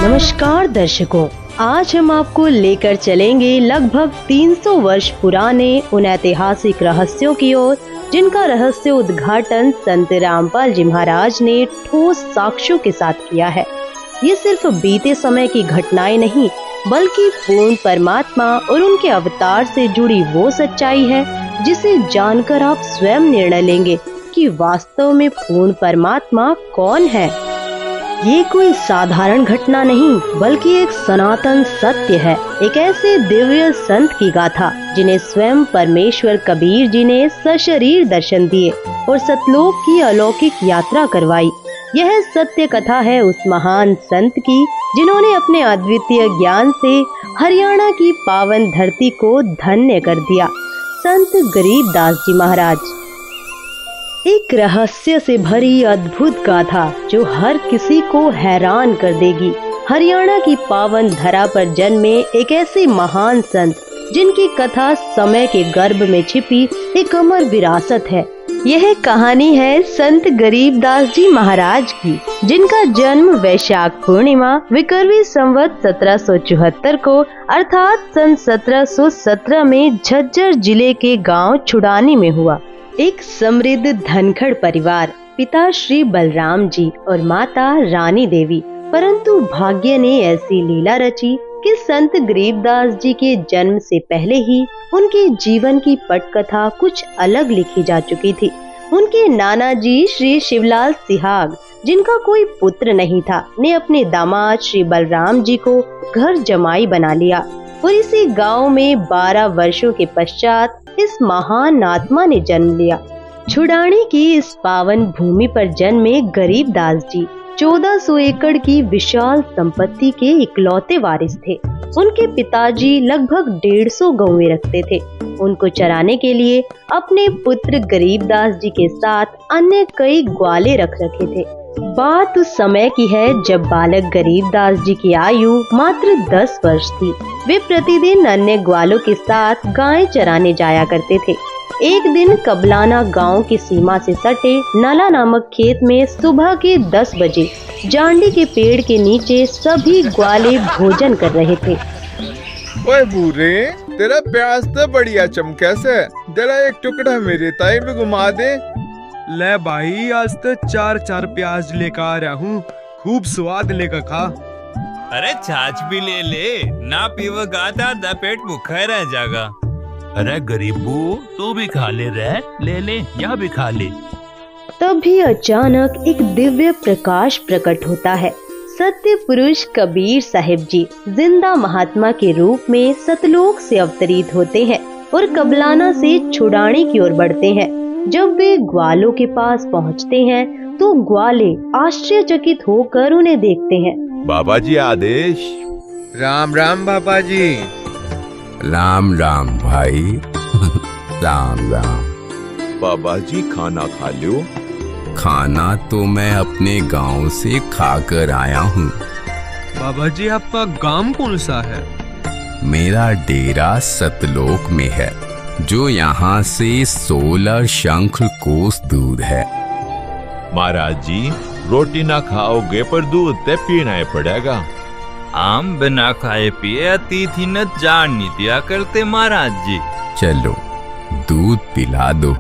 नमस्कार दर्शकों, आज हम आपको लेकर चलेंगे लगभग 300 वर्ष पुराने उन ऐतिहासिक रहस्यों की ओर जिनका रहस्य उद्घाटन संत रामपाल जी महाराज ने ठोस साक्ष्यों के साथ किया है। ये सिर्फ बीते समय की घटनाएं नहीं, बल्कि पूर्ण परमात्मा और उनके अवतार से जुड़ी वो सच्चाई है जिसे जानकर आप स्वयं निर्णय लेंगे कि वास्तव में पूर्ण परमात्मा कौन है। ये कोई साधारण घटना नहीं, बल्कि एक सनातन सत्य है, एक ऐसे दिव्य संत की गाथा जिन्हें स्वयं परमेश्वर कबीर जी ने सशरीर दर्शन दिए और सतलोक की अलौकिक यात्रा करवाई। यह सत्य कथा है उस महान संत की जिन्होंने अपने अद्वितीय ज्ञान से हरियाणा की पावन धरती को धन्य कर दिया, संत गरीबदास जी महाराज। एक रहस्य से भरी अद्भुत गाथा जो हर किसी को हैरान कर देगी। हरियाणा की पावन धरा पर जन्मे एक ऐसे महान संत जिनकी कथा समय के गर्भ में छिपी एक अमर विरासत है। यह कहानी है संत गरीबदास जी महाराज की, जिनका जन्म वैशाख पूर्णिमा विक्रमी संवत 1774 को अर्थात सन 1717 में झज्जर जिले के गांव छुड़ानी में हुआ। एक समृद्ध धनखड़ परिवार, पिता श्री बलराम जी और माता रानी देवी। परंतु भाग्य ने ऐसी लीला रची कि संत गरीबदास जी के जन्म से पहले ही उनके जीवन की पटकथा कुछ अलग लिखी जा चुकी थी। उनके नाना जी श्री शिवलाल सिहाग, जिनका कोई पुत्र नहीं था, ने अपने दामाद श्री बलराम जी को घर जमाई बना लिया और इसी गांव में 12 वर्षों के पश्चात इस महान आत्मा ने जन्म लिया। छुड़ानी की इस पावन भूमि पर जन्मे गरीबदास जी 1400 एकड़ की विशाल संपत्ति के इकलौते वारिस थे। उनके पिताजी लगभग 150 गौएं रखते थे। उनको चराने के लिए अपने पुत्र गरीबदास जी के साथ अन्य कई ग्वाले रख रखे थे। बात उस समय की है जब बालक गरीबदास जी की आयु मात्र 10 वर्ष थी। वे प्रतिदिन अन्य ग्वालों के साथ गायें चराने जाया करते थे। एक दिन कबलाना गांव की सीमा से सटे नला नामक खेत में सुबह के 10 बजे जांडी के पेड़ के नीचे सभी ग्वाले भोजन कर रहे थे। ओए बूरे, तेरा प्याज तो बढ़िया चमके से, जरा एक टुकड़ा मेरे ताई में घुमा दे। ले भाई, आज तो 4 प्याज लेकर आ रहा हूँ, खूब स्वाद लेकर खा। अरे छाछ भी ले ले, ना पीवगा तो पेट भूखा रह जाएगा। अरे गरीबू, तू भी खा ले रे, ले ले, यह भी खा ले। तभी अचानक एक दिव्य प्रकाश प्रकट होता है। सत्य पुरुष कबीर साहिब जी जिंदा महात्मा के रूप में सतलोक से अवतरित होते हैं और कबलाना से छुड़ानी की ओर बढ़ते हैं। जब वे ग्वालों के पास पहुंचते हैं तो ग्वाले आश्चर्यचकित होकर उन्हें देखते हैं। बाबा जी आदेश। राम राम बाबा जी। राम राम भाई। राम राम। बाबा जी खाना खा लो। खाना तो मैं अपने गांव से खाकर आया हूँ। बाबा जी, आपका गांव कौन सा है? मेरा डेरा सतलोक में है, जो यहाँ से 16 शंख कोस दूर है। महाराज जी, रोटी ना खाओगे पर दूध ते पीना ही पड़ेगा। आम बिना खाए पिए अतिथि न जान नहीं दिया करते महाराज जी। चलो दूध पिला दो,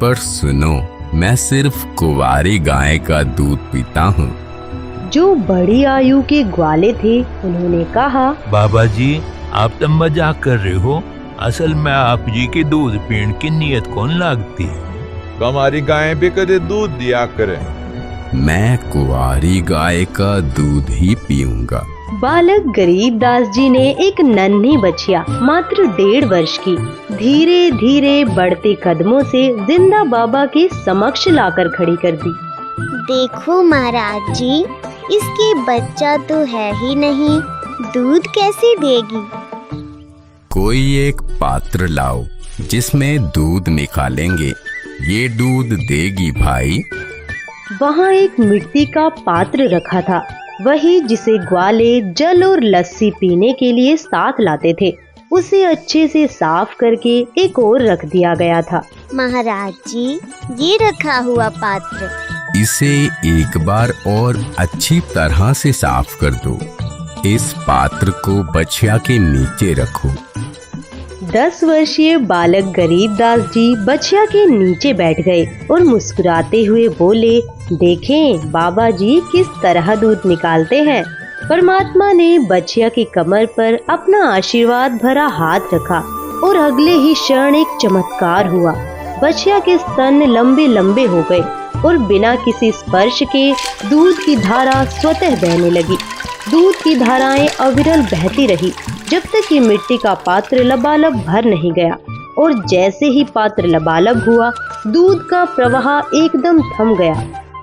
पर सुनो, मैं सिर्फ कुंवारी गाय का दूध पीता हूँ। जो बड़ी आयु के ग्वाले थे उन्होंने कहा, बाबा जी, आप तो मजाक कर रहे हो। असल में आप जी के दूध पीने की नीयत कौन लागती है? हमारी गाय भी कदे दूध दिया करे। मैं कुंवारी गाय का दूध ही पीऊंगा। बालक गरीबदास जी ने एक नन्ही बछिया मात्र 1.5 वर्ष की धीरे धीरे बढ़ते कदमों से जिंदा बाबा के समक्ष लाकर खड़ी कर दी। देखो महाराज जी, इसकी बच्चा तो है ही नहीं, दूध कैसे देगी? कोई एक पात्र लाओ जिसमें दूध निकालेंगे, ये दूध देगी भाई। वहाँ एक मिट्टी का पात्र रखा था, वही जिसे ग्वाले जल और लस्सी पीने के लिए साथ लाते थे। उसे अच्छे से साफ करके एक और रख दिया गया था। महाराज जी, ये रखा हुआ पात्र, इसे एक बार और अच्छी तरह से साफ कर दो। इस पात्र को बछिया के नीचे रखो। 10 वर्षीय बालक गरीबदास जी बछिया के नीचे बैठ गए और मुस्कुराते हुए बोले, देखें बाबा जी किस तरह दूध निकालते हैं। परमात्मा ने बछिया की कमर पर अपना आशीर्वाद भरा हाथ रखा और अगले ही क्षण एक चमत्कार हुआ। बछिया के स्तन लंबे लंबे हो गए और बिना किसी स्पर्श के दूध की धारा स्वतः बहने लगी। दूध की धाराएं अविरल बहती रही जब तक कि मिट्टी का पात्र लबालब भर नहीं गया, और जैसे ही पात्र लबालब हुआ दूध का प्रवाह एकदम थम गया।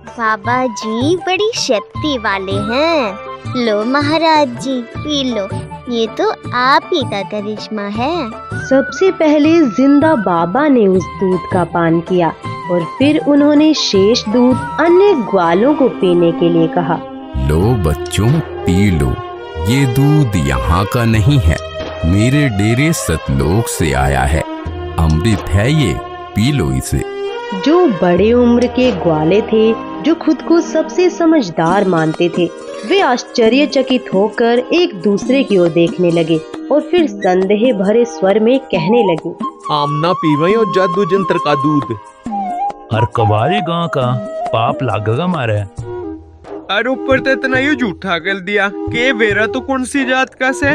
बाबा जी बड़ी शक्ति वाले हैं। लो महाराज जी पी लो, ये तो आप ही का करिश्मा है। सबसे पहले जिंदा बाबा ने उस दूध का पान किया और फिर उन्होंने शेष दूध अन्य ग्वालों को पीने के लिए कहा। लो बच्चों पी लो, ये दूध यहाँ का नहीं है, मेरे डेरे सतलोक से आया है। अमृत है ये, पी लो इसे। जो बड़े उम्र के ग्वाले थे, जो खुद को सबसे समझदार मानते थे, वे आश्चर्यचकित होकर एक दूसरे की ओर देखने लगे और फिर संदेह भरे स्वर में कहने लगे, आमना पीवे और जादू जंत्र का दूध। हर कबारे गांव का पाप लागेगा मारे। और ऊपर तो इतना ही झूठा कर दिया कि वेरा तो कौन सी जात का से।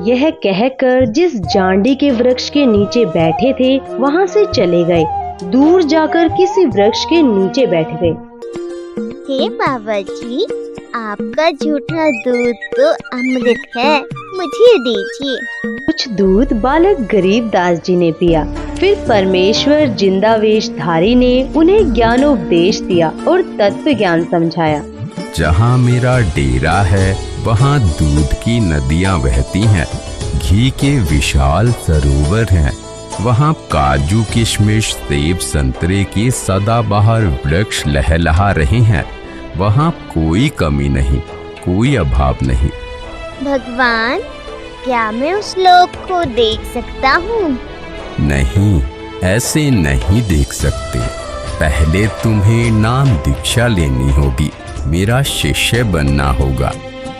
यह कहकर जिस जांडी के वृक्ष के नीचे बैठे थे वहाँ से चले गए। दूर जाकर किसी वृक्ष के नीचे बैठ गए। हे बाबा जी, आपका झूठा दूध तो अमृत है, मुझे दीजिए। कुछ दूध बालक गरीबदास जी ने पिया। फिर परमेश्वर जिंदावेशधारी ने उन्हें ज्ञानोपदेश दिया और तत्व ज्ञान समझाया। जहाँ मेरा डेरा है वहाँ दूध की नदियाँ बहती हैं, घी के विशाल सरोवर हैं, वहाँ काजू किशमिश सेब संतरे के सदाबहार वृक्ष लहलहा रहे हैं, वहाँ कोई कमी नहीं, कोई अभाव नहीं। भगवान, क्या मैं उस लोक को देख सकता हूँ? नहीं, ऐसे नहीं देख सकते। पहले तुम्हें नाम दीक्षा लेनी होगी, मेरा शिष्य बनना होगा,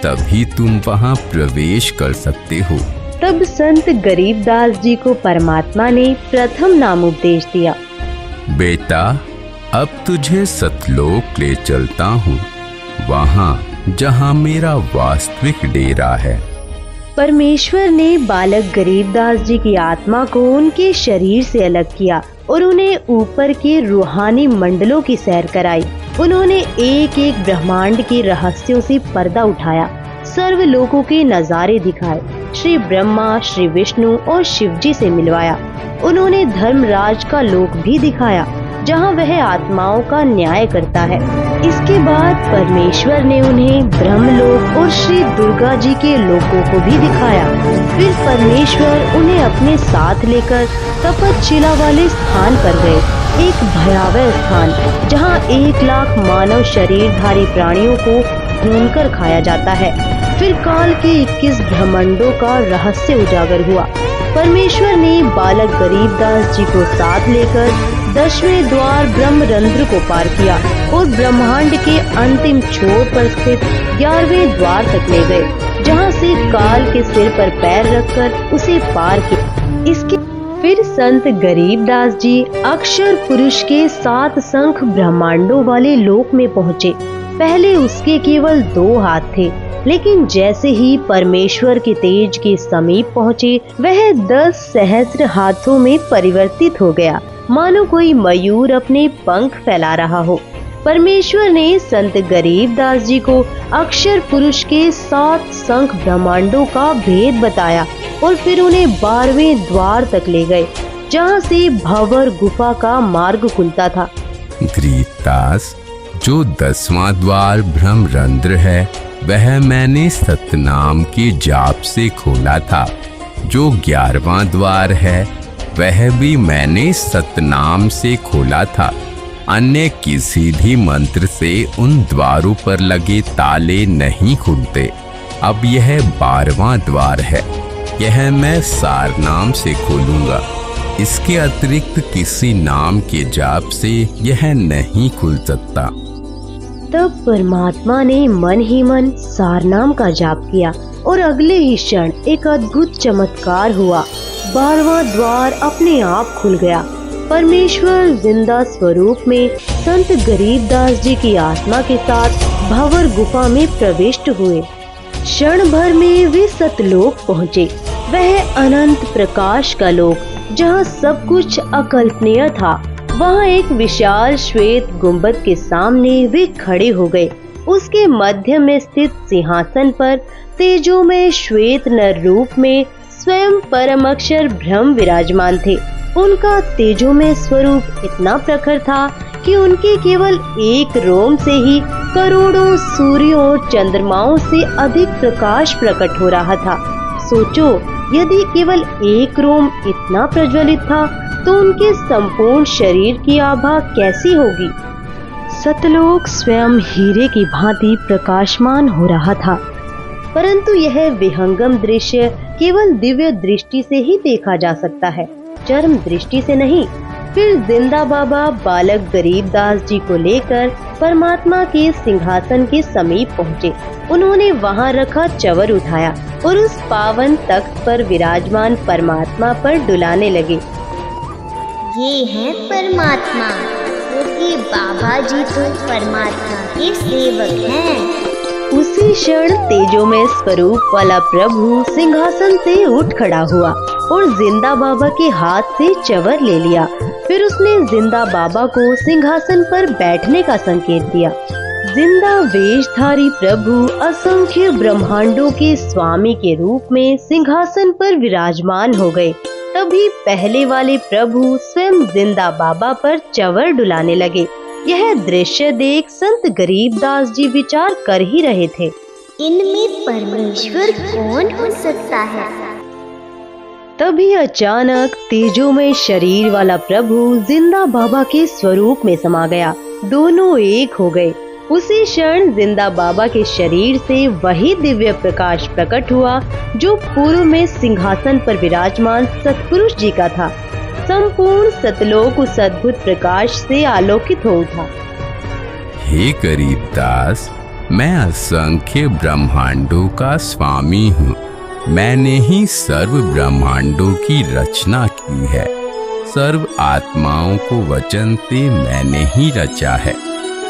तभी तुम वहाँ प्रवेश कर सकते हो। तब संत गरीबदास जी को परमात्मा ने प्रथम नाम उपदेश दिया। बेटा, अब तुझे सतलोक ले चलता हूँ, वहाँ जहाँ मेरा वास्तविक डेरा है। परमेश्वर ने बालक गरीबदास जी की आत्मा को उनके शरीर से अलग किया और उन्हें ऊपर के रूहानी मंडलों की सैर कराई। उन्होंने एक एक ब्रह्मांड के रहस्यों से पर्दा उठाया, सर्व लोकों के नजारे दिखाए, श्री ब्रह्मा, श्री विष्णु और शिव जी से मिलवाया। उन्होंने धर्मराज का लोक भी दिखाया, जहाँ वह आत्माओं का न्याय करता है। इसके बाद परमेश्वर ने उन्हें ब्रह्मलोक और श्री दुर्गा जी के लोकों को भी दिखाया। फिर परमेश्वर उन्हें अपने साथ लेकर तपतशिला वाले स्थान पर गए, एक भयावह स्थान जहाँ 1 लाख मानव शरीरधारी प्राणियों को भूनकर खाया जाता है। फिर काल के 21 ब्रह्मांडों का रहस्य उजागर हुआ। परमेश्वर ने बालक गरीबदास जी को साथ लेकर 10वें द्वार ब्रह्मरंध्र को पार किया और ब्रह्मांड के अंतिम छोर पर स्थित 11वें द्वार तक ले गए, जहाँ से काल के सिर पर पैर रखकर उसे पार किया। इसके फिर संत गरीबदास जी अक्षर पुरुष के 7 शंख ब्रह्मांडों वाले लोक में पहुँचे। पहले उसके केवल 2 हाथ थे, लेकिन जैसे ही परमेश्वर के तेज के समीप पहुँचे, वह 10 सहस्त्र हाथों में परिवर्तित हो गया, मानो कोई मयूर अपने पंख फैला रहा हो। परमेश्वर ने संत गरीबदास जी को अक्षर पुरुष के 7 शंख ब्रह्मांडों का भेद बताया और फिर उन्हें 12वें द्वार तक ले गए, जहाँ से भंवर गुफा का मार्ग खुलता था। गरीबदास, जो 10वां द्वार ब्रह्मरंध्र है, वह मैंने सतनाम के जाप से खोला था। जो 11वां द्वार है, वह भी मैंने सतनाम से खोला था। अन्य किसी भी मंत्र से उन द्वारों पर लगे ताले नहीं खुलते। अब यह 12वां द्वार है, यह मैं सार नाम से खोलूंगा। इसके अतिरिक्त किसी नाम के जाप से यह नहीं खुल सकता। तब परमात्मा ने मन ही मन सारनाम का जाप किया और अगले ही क्षण एक अद्भुत चमत्कार हुआ। 12वां द्वार अपने आप खुल गया। परमेश्वर जिंदा स्वरूप में संत गरीबदास जी की आत्मा के साथ भंवर गुफा में प्रविष्ट हुए। क्षण भर में वे सतलोक पहुँचे। वह अनंत प्रकाश का लोक जहाँ सब कुछ अकल्पनीय था। वहाँ एक विशाल श्वेत गुंबद के सामने वे खड़े हो गए। उसके मध्य में स्थित सिंहासन पर तेजोमय श्वेत नर रूप में स्वयं परम अक्षर ब्रह्म विराजमान थे। उनका तेजोमय स्वरूप इतना प्रखर था कि उनके केवल एक रोम से ही करोड़ों सूर्यों और चंद्रमाओं से अधिक प्रकाश प्रकट हो रहा था। सोचो, यदि केवल एक रोम इतना प्रज्वलित था तो उनके संपूर्ण शरीर की आभा कैसी होगी। सतलोक स्वयं हीरे की भांति प्रकाशमान हो रहा था, परंतु यह विहंगम दृश्य केवल दिव्य दृष्टि से ही देखा जा सकता है, चरम दृष्टि से नहीं। फिर जिंदा बाबा बालक गरीबदास जी को लेकर परमात्मा के सिंहासन के समीप पहुँचे। उन्होंने वहाँ रखा चवर उठाया और उस पावन तख्त पर विराजमान परमात्मा पर डुलाने लगे। ये है परमात्मा, क्योंकि बाबा जी तो परमात्मा के सेवक हैं। उसी क्षण तेजोमय स्वरूप वाला प्रभु सिंहासन से उठ खड़ा हुआ और जिंदा बाबा के हाथ से चवर ले लिया। फिर उसने जिंदा बाबा को सिंहासन पर बैठने का संकेत दिया। जिंदा वेशधारी प्रभु असंख्य ब्रह्मांडों के स्वामी के रूप में सिंहासन पर विराजमान हो गए। तभी पहले वाले प्रभु स्वयं जिंदा बाबा पर चवर डुलाने लगे। यह दृश्य देख संत गरीबदास जी विचार कर ही रहे थे, इनमें परमेश्वर कौन हो सकता है। तभी अचानक तेजोमय शरीर वाला प्रभु जिंदा बाबा के स्वरूप में समा गया। दोनों एक हो गए। उसी क्षण जिंदा बाबा के शरीर से वही दिव्य प्रकाश प्रकट हुआ जो पूर्व में सिंहासन पर विराजमान सतपुरुष जी का था। संपूर्ण सतलोक उस अद्भुत प्रकाश से आलोकित हो उठा। हे गरीबदास, मैं असंख्य ब्रह्मांडों का स्वामी हूँ। मैंने ही सर्व ब्रह्मांडों की रचना की है। सर्व आत्माओं को वचन से मैंने ही रचा है।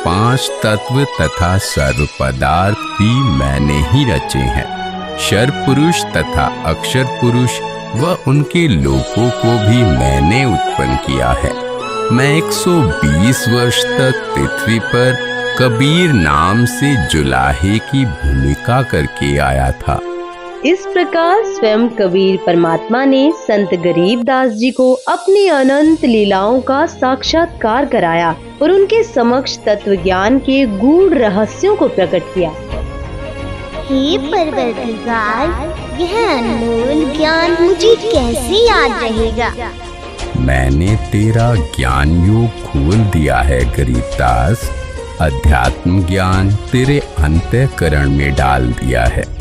5 तत्व तथा सर्व पदार्थ भी मैंने ही रचे हैं। क्षर पुरुष तथा अक्षर पुरुष व उनके लोकों को भी मैंने उत्पन्न किया है। मैं 120 वर्ष तक पृथ्वी पर कबीर नाम से जुलाहे की भूमिका करके आया था। इस प्रकार स्वयं कबीर परमात्मा ने संत गरीबदास जी को अपनी अनंत लीलाओं का साक्षात्कार कराया और उनके समक्ष तत्व ज्ञान के गूढ़ रहस्यों को प्रकट किया। हे परवरदिगार, यह अनमोल ज्ञान मुझे कैसे याद रहेगा। मैंने तेरा ज्ञान योग खोल दिया है गरीबदास। अध्यात्म ज्ञान तेरे अंतःकरण में डाल दिया है।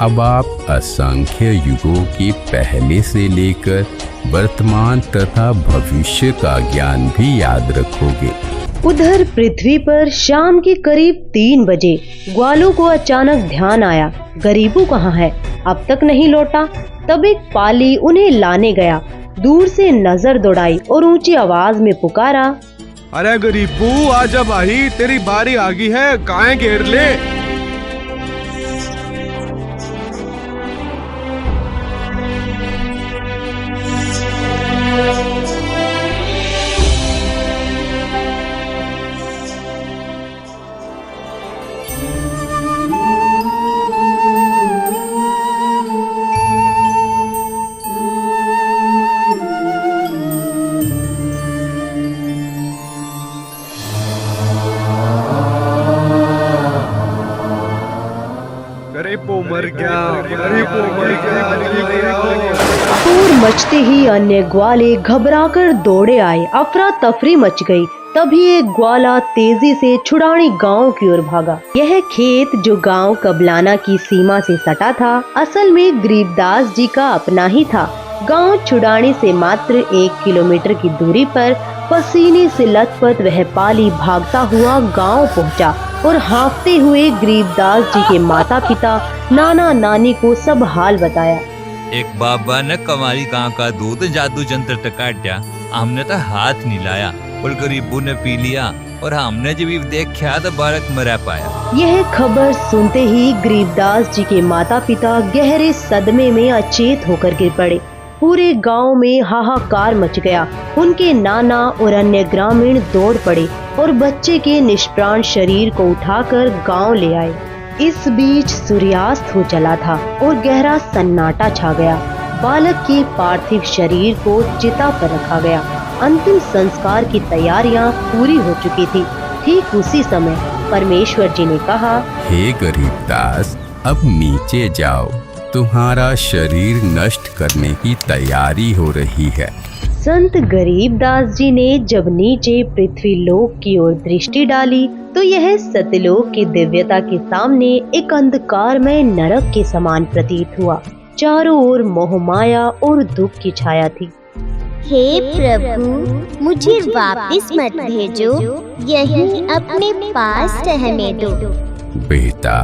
अब आप असंख्य युगों के पहले से लेकर वर्तमान तथा भविष्य का ज्ञान भी याद रखोगे। उधर पृथ्वी पर शाम के करीब 3 बजे ग्वालों को अचानक ध्यान आया, गरीबू कहाँ है, अब तक नहीं लौटा। तब एक पाली उन्हें लाने गया। दूर से नजर दौड़ाई और ऊंची आवाज में पुकारा, अरे गरीबू आजा भाई, तेरी बारी आ गई है, गाय घेर ले। शोर मचते ही अन्य ग्वाले घबराकर दौड़े आए। अफरा तफरी मच गई। तभी एक ग्वाला तेजी से छुड़ानी गांव की ओर भागा। यह खेत जो गांव कबलाना की सीमा से सटा था, असल में गरीबदास जी का अपना ही था। गांव छुड़ानी से मात्र 1 किलोमीटर की दूरी पर पसीने से लथपथ वह पाली भागता हुआ गांव पहुंचा। और हाँफते हुए गरीबदास जी के माता पिता नाना नानी को सब हाल बताया। एक बाबा ने कमारी गां का दूध जादू जंत्र टकाट्या, हमने तो हाथ नहीं लाया और गरीबू ने पी लिया और हमने जब देखा तो बालक मरा पाया। यह खबर सुनते ही गरीबदास जी के माता पिता गहरे सदमे में अचेत होकर गिर पड़े। पूरे गांव में हाहाकार मच गया। उनके नाना और अन्य ग्रामीण दौड़ पड़े और बच्चे के निष्प्राण शरीर को उठाकर गांव ले आए। इस बीच सूर्यास्त हो चला था और गहरा सन्नाटा छा गया। बालक के पार्थिव शरीर को चिता पर रखा गया। अंतिम संस्कार की तैयारियां पूरी हो चुकी थी। ठीक उसी समय परमेश्वर जी ने कहा, हे गरीबदास, अब नीचे जाओ, तुम्हारा शरीर नष्ट करने की तैयारी हो रही है। संत गरीबदास जी ने जब नीचे पृथ्वी लोक की ओर दृष्टि डाली तो यह सतलोक की दिव्यता के सामने एक अंधकारमय नरक के समान प्रतीत हुआ। चारों ओर मोहमाया और दुख की छाया थी। हे प्रभु, मुझे वापस मत भेजो, यहीं अपने पास रहने दो। बेटा,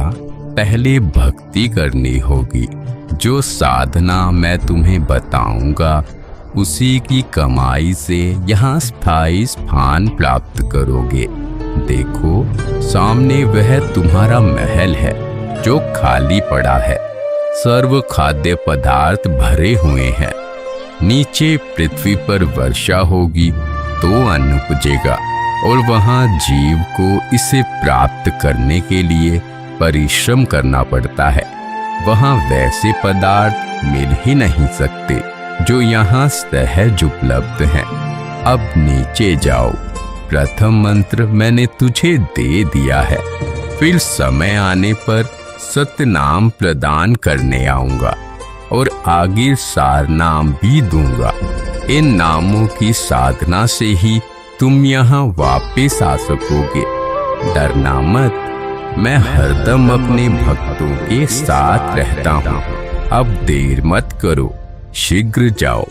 पहले भक्ति करनी होगी। जो साधना मैं तुम्हें बताऊंगा उसी की कमाई से यहाँ स्थायी स्थान प्राप्त करोगे। देखो, सामने वह तुम्हारा महल है जो खाली पड़ा है। सर्व खाद्य पदार्थ भरे हुए हैं। नीचे पृथ्वी पर वर्षा होगी तो अन्न उपजेगा और वहाँ जीव को इसे प्राप्त करने के लिए परिश्रम करना पड़ता है। वहाँ वैसे पदार्थ मिल ही नहीं सकते जो यहाँ सहज उपलब्ध हैं। अब नीचे जाओ। प्रथम मंत्र मैंने तुझे दे दिया है, फिर समय आने पर सतनाम प्रदान करने आऊंगा और आगे सार नाम भी दूंगा। इन नामों की साधना से ही तुम यहाँ वापस आ सकोगे। डरना मत, मैं हरदम अपने भक्तों के साथ रहता हूँ। अब देर मत करो, शीघ्र जाओ।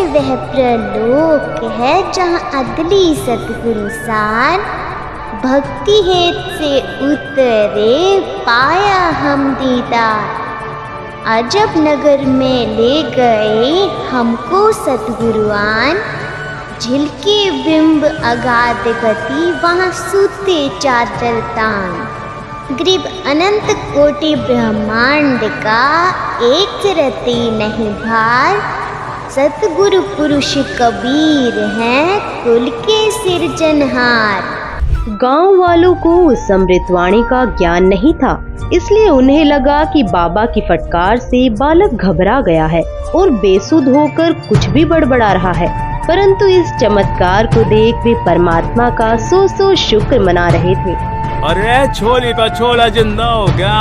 वह प्रलोक है जहाँ अदली सतगुरु सार भक्ति हेत से उतरे पाया हम दीदार। अजब नगर में ले गए हमको सतगुरुआन, झिलके बिंब अगाध गति वहाँ सूते चादर तान। ग्रीब अनंत कोटि ब्रह्मांड का एक रति नहीं भार। सतगुरु पुरुष कबीर हैं कुल के सिरजनहार। गांव वालों को उस अमृतवाणी का ज्ञान नहीं था, इसलिए उन्हें लगा कि बाबा की फटकार से बालक घबरा गया है और बेसुध होकर कुछ भी बड़बड़ा रहा है। परंतु इस चमत्कार को देख वे परमात्मा का सौ शुक्र मना रहे थे। अरे छोली पर छोला जिंदा हो गया।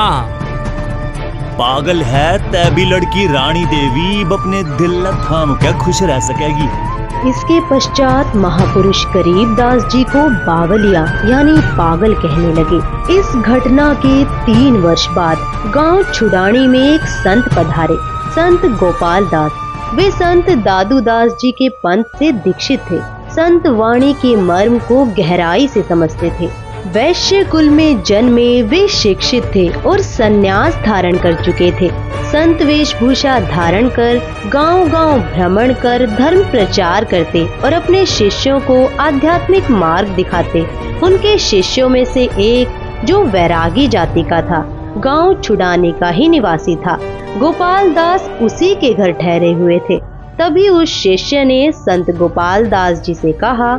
पागल है तैबी लड़की रानी देवी अपने दिल न थाम क्या खुश रह सकेगी। इसके पश्चात महापुरुष गरीबदास जी को बावलिया यानी पागल कहने लगे। इस घटना के 3 वर्ष बाद गांव छुडानी में एक संत पधारे, संत गोपाल दास। वे संत दादू दास जी के पंथ से दीक्षित थे। संत वाणी के मर्म को गहराई से समझते थे। वैश्य कुल में जन्मे वे शिक्षित थे और संन्यास धारण कर चुके थे। संत वेशभूषा धारण कर गांव-गांव भ्रमण कर धर्म प्रचार करते और अपने शिष्यों को आध्यात्मिक मार्ग दिखाते। उनके शिष्यों में से एक जो वैरागी जाति का था, गांव छुडाने का ही निवासी था। गोपाल दास उसी के घर ठहरे हुए थे। तभी उस शिष्य ने संत गोपाल दास जी से कहा,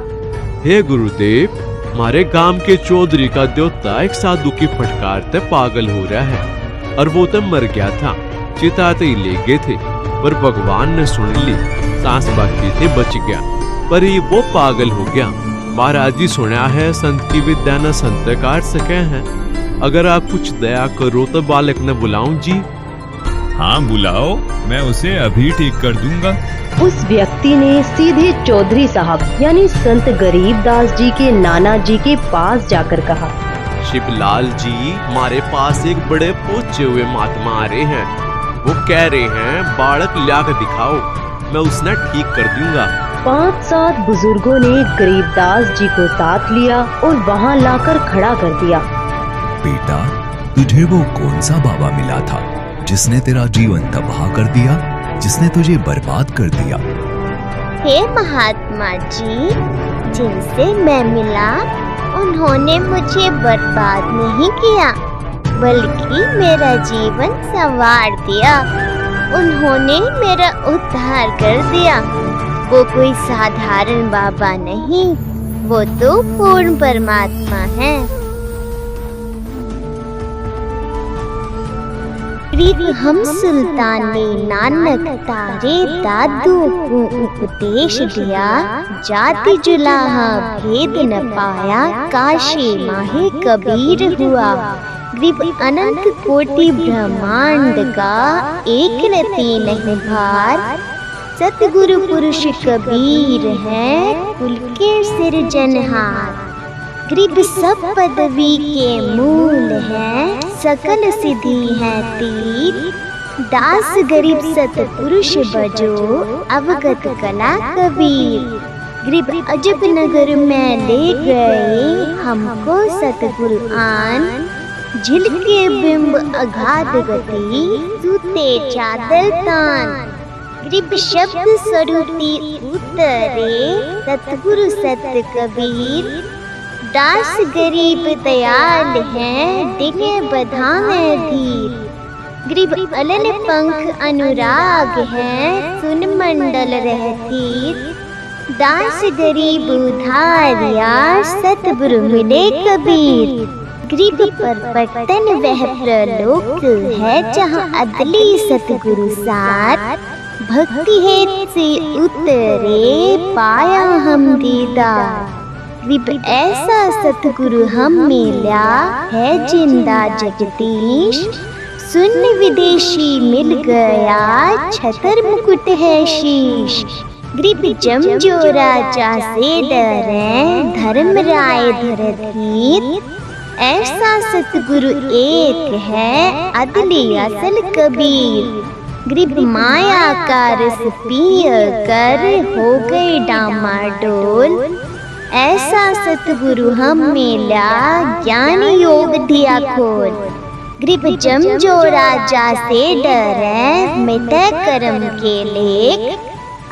हे गुरुदेव, हमारे गांव के चौधरी का देवता एक साधु की फटकार से पागल हो रहा है और वो तो मर गया था। चिताते ही ले गए थे पर भगवान ने सुन ली, सांस बाकी थे बच गया, पर ये वो पागल हो गया। महाराज जी सुना है संत की विद्या न संत काट सके हैं। अगर आप कुछ दया करो तो बालक ने बुलाऊं जी। हाँ बुलाओ, मैं उसे अभी ठीक कर दूंगा। उस व्यक्ति ने सीधे चौधरी साहब यानी संत गरीबदास जी के नाना जी के पास जाकर कहा, शिवलाल जी, हमारे पास एक बड़े पूछे हुए महात्मा आ रहे हैं। वो कह रहे हैं बालक लाकर दिखाओ, मैं उसने ठीक कर दूंगा। 5-7 बुजुर्गों ने गरीबदास जी को साथ लिया और वहाँ लाकर खड़ा कर दिया। बेटा, तुझे वो कौन सा बाबा मिला था जिसने तेरा जीवन तबाह कर दिया, जिसने तुझे बर्बाद कर दिया? हे महात्मा जी, जिनसे मैं मिला उन्होंने मुझे बर्बाद नहीं किया बल्कि मेरा जीवन संवार दिया। उन्होंने मेरा उद्धार कर दिया। वो कोई साधारण बाबा नहीं, वो तो पूर्ण परमात्मा है। हम सुल्तान ने नानक तारे दादू को उपदेश दिया, जाति जुलाहा भेद न पाया, काशी माहे कबीर हुआ। ग्रीब अनंत कोटि ब्रह्मांड का एक रति नहीं भार, सतगुरु पुरुष कबीर है कुल के सिरजनहार। ग्रीब सब पदवी के मूल है, सकल सिद्धि है तीर। दास गरीब सतपुरुष बजो, अवगत कला कबीर। ग्रीब अजब नगर में ले गए हमको सतगुरु आन, झिलके बिंब अगाध गति, सूते चादर तान। ग्रीब शब्द स्वरूपी उतरे, सतगुरु सत कबीर। दास गरीब दयाल है, दिखे बधाए धीर। ग्रीब अलल पंख अनुराग है, सुन मंडल रहतीर। दास गरीब उधारिया, सतगुरु मिले कबीर। ग्रीब पर पटन वह प्रलोक है, जहाँ अदली सतगुरु साथ। भक्ति हेत से उतरे, पाया हम दीदार। ग्रीब ऐसा सतगुरु हम मिला है, जिंदा जगदीश। सुन विदेशी मिल गया, छतर मुकुट है शीश। ग्रीब जमजो राजा से डरे, धर्म राय धरधीर। ऐसा सतगुरु एक है, अदली असल कबीर। ग्रीब माया का रस पिय कर, हो गए डामाडोल। ऐसा सतगुरु हम मिला, ज्ञान योग दिया खोल। ग्रीब जमजो राजा से डरे, मिटे कर्म के लेख।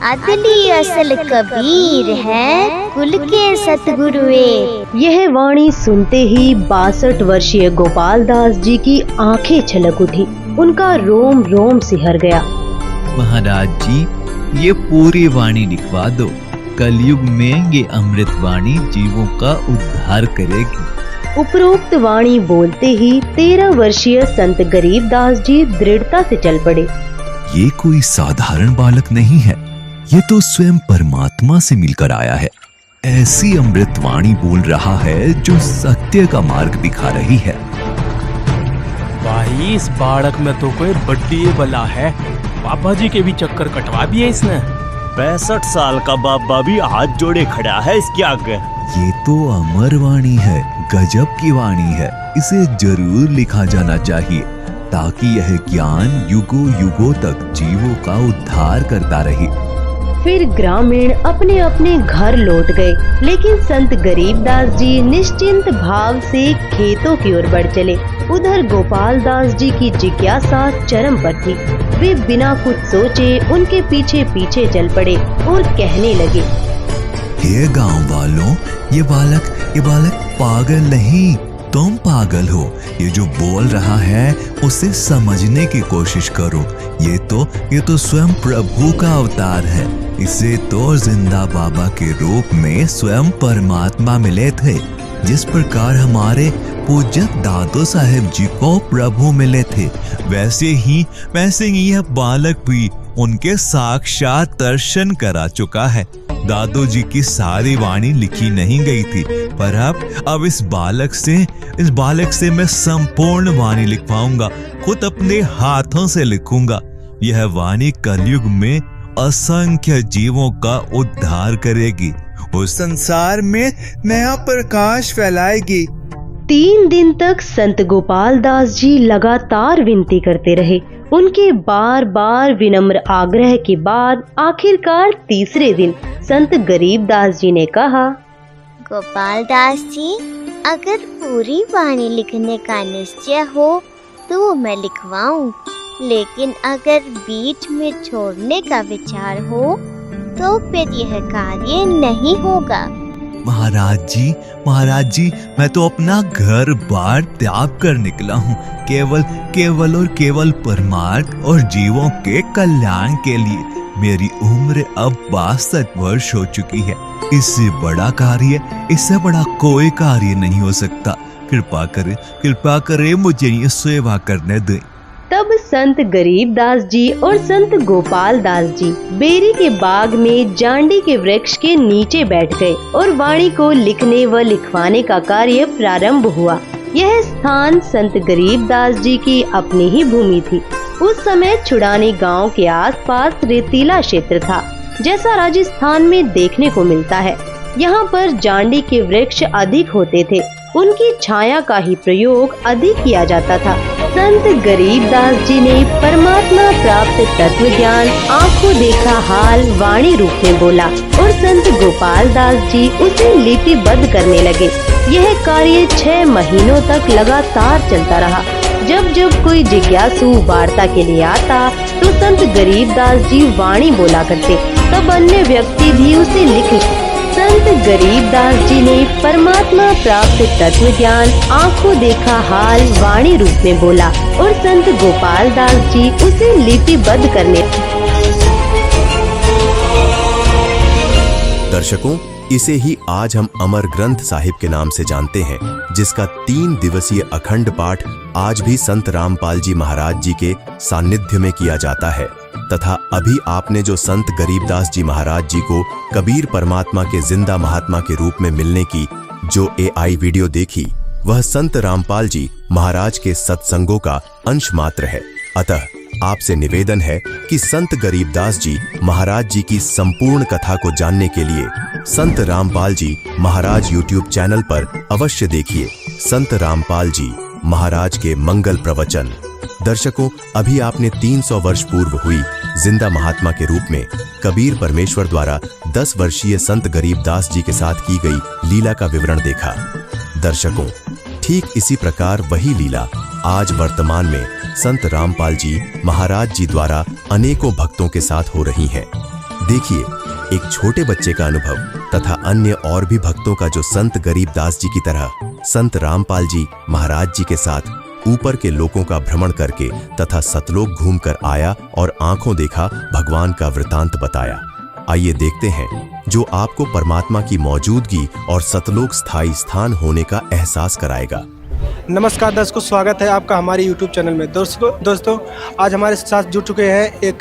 अदली असल कबीर है, कुल के सतगुरु एक। यह वाणी सुनते ही 62 वर्षीय गोपाल दास जी की आंखें छलक उठी, उनका रोम रोम सिहर गया। महाराज जी, ये पूरी वाणी लिखवा दो। कलयुग में ये अमृत वाणी जीवों का उद्धार करेगी। उपरोक्त वाणी बोलते ही 13 वर्षीय संत गरीबदास जी दृढ़ता से चल पड़े। ये कोई साधारण बालक नहीं है, ये तो स्वयं परमात्मा से मिलकर आया है। ऐसी अमृत वाणी बोल रहा है जो सत्य का मार्ग दिखा रही है। भाई, इस बालक में तो कोई बड्डी बला है। पापा जी के भी चक्कर कटवा दिए इसने। 65 साल का बाबा भी हाथ जोड़े खड़ा है इसके आगे। ये तो अमर वाणी है, गजब की वाणी है। इसे जरूर लिखा जाना चाहिए ताकि यह ज्ञान युगों युगों तक जीवों का उद्धार करता रहे। फिर ग्रामीण अपने अपने घर लौट गए, लेकिन संत गरीबदास जी निश्चिंत भाव से खेतों की ओर बढ़ चले। उधर गोपाल दास जी की जिज्ञासा चरम पर थी। वे बिना कुछ सोचे उनके पीछे पीछे चल पड़े और कहने लगे, हे गांव वालों, ये बालक पागल नहीं, तुम पागल हो। ये जो बोल रहा है उसे समझने की कोशिश करो। ये तो स्वयं प्रभु का अवतार है। इसे तो जिंदा बाबा के रूप में स्वयं परमात्मा मिले थे, जिस प्रकार हमारे पूज्य दादू साहेब जी को प्रभु मिले थे, वैसे ही यह बालक भी उनके साक्षात दर्शन करा चुका है। दादू जी की सारी वाणी लिखी नहीं गई थी, पर अब इस बालक से मैं संपूर्ण वाणी लिखवाऊंगा, खुद अपने हाथों से लिखूंगा। यह वाणी कलयुग में असंख्य जीवों का उद्धार करेगी, उस संसार में नया प्रकाश फैलाएगी। 3 दिन तक संत गोपाल दास जी लगातार विनती करते रहे। उनके बार बार विनम्र आग्रह के बाद आखिरकार तीसरे दिन संत गरीब दास जी ने कहा, गोपाल दास जी, अगर पूरी वाणी लिखने का निश्चय हो तो मैं लिखवाऊं, लेकिन अगर बीच में छोड़ने का विचार हो तो फिर यह कार्य नहीं होगा। महाराज जी, मैं तो अपना घर बार त्याग कर निकला हूँ, केवल परमार्थ और जीवों के कल्याण के लिए। मेरी उम्र अब 62 वर्ष हो चुकी है। इससे बड़ा कोई कार्य नहीं हो सकता। कृपा करे मुझे ये सेवा करने दे। तब संत गरीब दास जी और संत गोपाल दास जी बेरी के बाग में जांडी के वृक्ष के नीचे बैठ गए और वाणी को लिखने व लिखवाने का कार्य प्रारंभ हुआ। यह स्थान संत गरीब दास जी की अपनी ही भूमि थी। उस समय छुड़ानी गांव के आसपास रेतीला क्षेत्र था, जैसा राजस्थान में देखने को मिलता है। यहाँ पर जांडी के वृक्ष अधिक होते थे, उनकी छाया का ही प्रयोग अधिक किया जाता था। संत गरीब दास जी ने परमात्मा प्राप्त तत्व ज्ञान आंखों देखा हाल वाणी रूप में बोला और संत गोपाल दास जी उसे लिपिबद्ध करने लगे। यह कार्य 6 महीनों तक लगातार चलता रहा। जब कोई जिज्ञासु वार्ता के लिए आता तो संत गरीब दास जी वाणी बोला करते, तब अन्य व्यक्ति भी उसे लिख। संत गरीब दास जी ने परमात्मा प्राप्त तत्व ज्ञान आंखों देखा हाल वाणी रूप में बोला और संत गोपाल दास जी उसे लिपिबद्ध करने। दर्शकों, इसे ही आज हम अमर ग्रंथ साहिब के नाम से जानते हैं, जिसका 3 दिवसीय अखंड पाठ आज भी संत रामपाल जी महाराज जी के सानिध्य में किया जाता है। तथा अभी आपने जो संत गरीबदास जी महाराज जी को कबीर परमात्मा के जिंदा महात्मा के रूप में मिलने की जो AI वीडियो देखी, वह संत रामपाल जी महाराज के सत्संगों का अंश मात्र है। अतः आपसे निवेदन है कि संत गरीबदास जी महाराज जी की संपूर्ण कथा को जानने के लिए संत रामपाल जी महाराज YouTube चैनल पर अवश्य देखिए संत रामपाल जी महाराज के मंगल प्रवचन। दर्शकों, अभी आपने 300 वर्ष पूर्व हुई जिंदा महात्मा के रूप में कबीर परमेश्वर द्वारा 10 वर्षीय संत गरीबदास जी के साथ की गई लीला का विवरण देखा। दर्शकों, ठीक इसी प्रकार वही लीला आज वर्तमान में संत रामपाल जी महाराज जी द्वारा अनेकों भक्तों के साथ हो रही है। देखिए, एक छोटे बच्चे का अनुभव तथा अन्य और भी भक्तों का जो संत गरीबदास जी की तरह संत रामपाल जी महाराज जी के साथ ऊपर के लोकों का भ्रमण करके तथा सतलोक घूमकर आया और आंखों देखा भगवान का वृतांत बताया। आइए देखते हैं जो आपको परमात्मा की मौजूदगी और सतलोक स्थायी स्थान होने का एहसास कराएगा। नमस्कार दर्शकों, स्वागत है आपका हमारे YouTube चैनल में। दोस्तों आज हमारे साथ जुड़ चुके हैं एक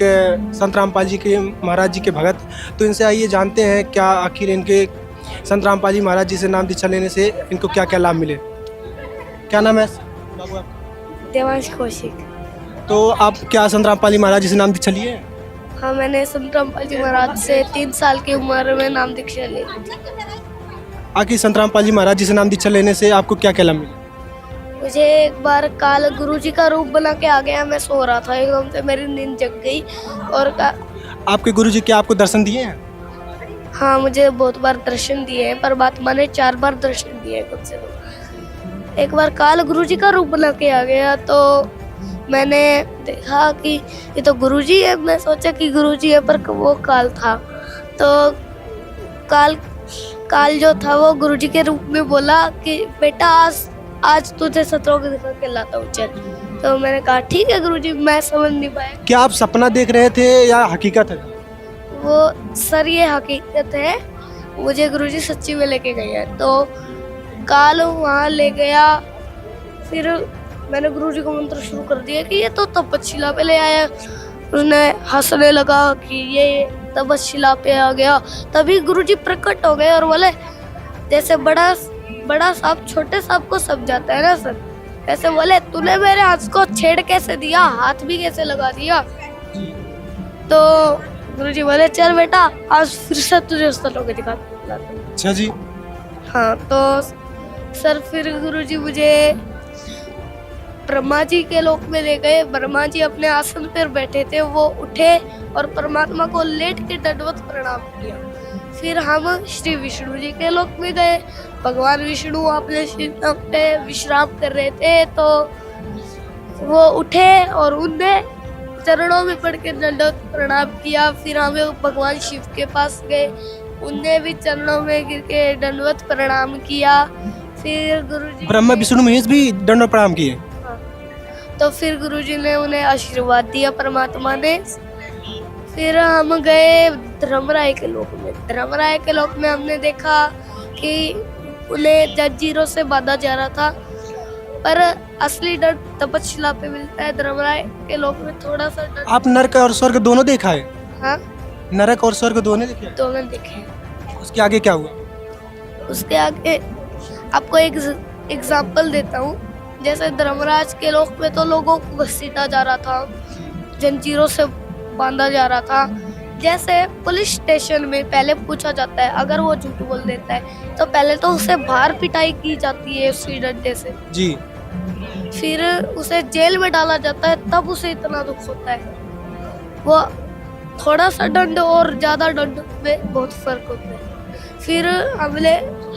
संत रामपाल जी के महाराज जी के भगत। तो इनसे आइए जानते हैं क्या आखिर इनके संत रामपाल जी महाराज जी से नाम दीक्षा लेने से इनको क्या क्या लाभ मिले। क्या नाम है बाबू आपका? देवांश कौशिक। तो आप क्या संत रामपाल जी महाराज जी से नाम दीक्षा लिए? हाँ, मैंने संत रामपाल जी महाराज से 3 साल की उम्र में नाम दीक्षा ली। आखिर संत रामपाल जी महाराज जी से नाम दीक्षा लेने से आपको क्या क्या लाभ मिले? मुझे एक बार काल गुरुजी का रूप बना के आ गया। मैं सो रहा था, एकदम से मेरी नींद जग गई और आपके गुरुजी क्या आपको दर्शन दिए हैं? हाँ, मुझे बहुत बार दर्शन दिए हैं, परमात्मा ने 4 बार दर्शन दिए हैं कम से कम। एक बार काल गुरुजी का रूप बना के आ गया तो मैंने देखा कि ये तो गुरुजी है। मैं सोचा कि गुरुजी है, पर वो काल था। तो काल जो था वो गुरुजी के रूप में बोला कि बेटा आज तुझे सतलोक दिखा के लाता हूँ, चल। तो मैंने कहा ठीक है गुरुजी। मैं समझ नहीं पाया। क्या आप सपना देख रहे थे या हकीकत है? वो सर ये हकीकत है, मुझे गुरुजी सच्ची में लेके गए हैं। तो काल वहाँ ले गया, फिर मैंने गुरुजी को मंत्र शुरू कर दिया कि ये तो तपस्शिला पे ले आया। उसने हंसने लगा कि ये तपस्शिला पे आ गया। तभी गुरुजी प्रकट हो गए और बोले जैसे बड़ा सांप छोटे सांप को सब जाता है ना सर, ऐसे बोले तूने मेरे हाथ को छेड़ कैसे दिया, हाथ भी कैसे लगा दिया। तो गुरुजी बोले चल बेटा आज फिर से तुझे स्थलों के दिखा। अच्छा जी। हाँ तो सर फिर गुरुजी मुझे ब्रह्मा जी के लोक में ले गए। ब्रह्मा जी अपने आसन पर बैठे थे, वो उठे और परमात्मा को लेट के दंडवत प्रणाम किया। फिर हम श्री विष्णु जी के लोक में गए। भगवान विष्णु अपने सिंह पे विश्राम कर रहे थे, तो वो उठे और उनने चरणों में पड़ के दंडवत प्रणाम किया। फिर हम भगवान शिव के पास गए, उनने भी चरणों में गिर के दंडवत प्रणाम किया। फिर गुरुजी ब्रह्मा विष्णु महेश भी दंडवत प्रणाम किए। तो फिर गुरुजी ने उन्हें आशीर्वाद दिया परमात्मा ने। फिर हम गए धर्मराय के लोक में। धर्मराय के लोक में हमने देखा कि उन्हें जंजीरों से बांधा जा रहा था, पर असली डर तपस्शिला पे मिलता है। धर्मराय के लोक में थोड़ा सा डर। आप नरक और स्वर्ग दोनों देखा है? हाँ, नरक और स्वर्ग दोनों देखे? दोनों देखे। उसके आगे क्या हुआ? उसके आगे आपको एक एग्जाम्पल देता हूँ। जैसे धर्मराज के लोक में तो लोगों को घसीटा जा रहा था, जंजीरों से बांधा जा रहा था। जैसे पुलिस स्टेशन में पहले पूछा जाता है, अगर वो झूठ बोल देता है तो पहले तो उसे बाहर पिटाई की जाती है उसी डंडे से जी। फिर उसे जेल में डाला जाता है, तब उसे इतना दुख होता है। वो थोड़ा सा दंड और ज्यादा दंड में बहुत फर्क होता है। फिर